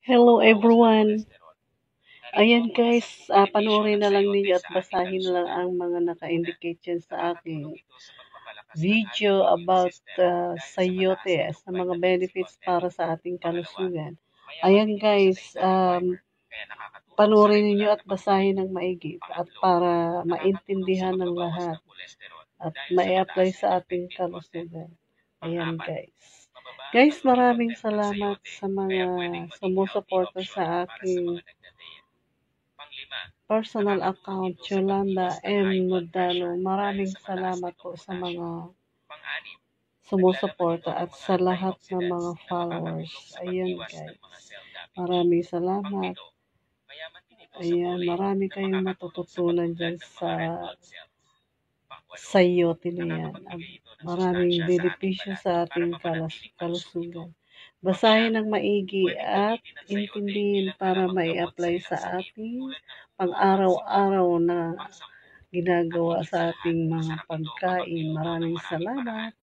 Hello everyone. Ayan guys, panoorin na lang ninyo at basahin na lang ang mga naka-indicate dyan sa aking video about sayote sa mga benefits para sa ating kalusugan. Ayan guys, panoorin ninyo at basahin ng maigi at para maintindihan ng lahat at mai-apply sa ating kalusugan. Ayan guys. Guys, maraming salamat sa mga sumusuporta sa aking personal account, Yolanda M. Nodalo. Maraming salamat po sa mga sumusuporta at sa lahat ng mga followers. Ayan guys. Maraming salamat. Ayan, marami kayong matututunan dyan sa yote na yan. Maraming benepisyo sa ating kalusugan. Basahin ng maigi at intindihin para mai-apply sa ating pang-araw-araw na ginagawa sa ating mga pagkain. Maraming salamat.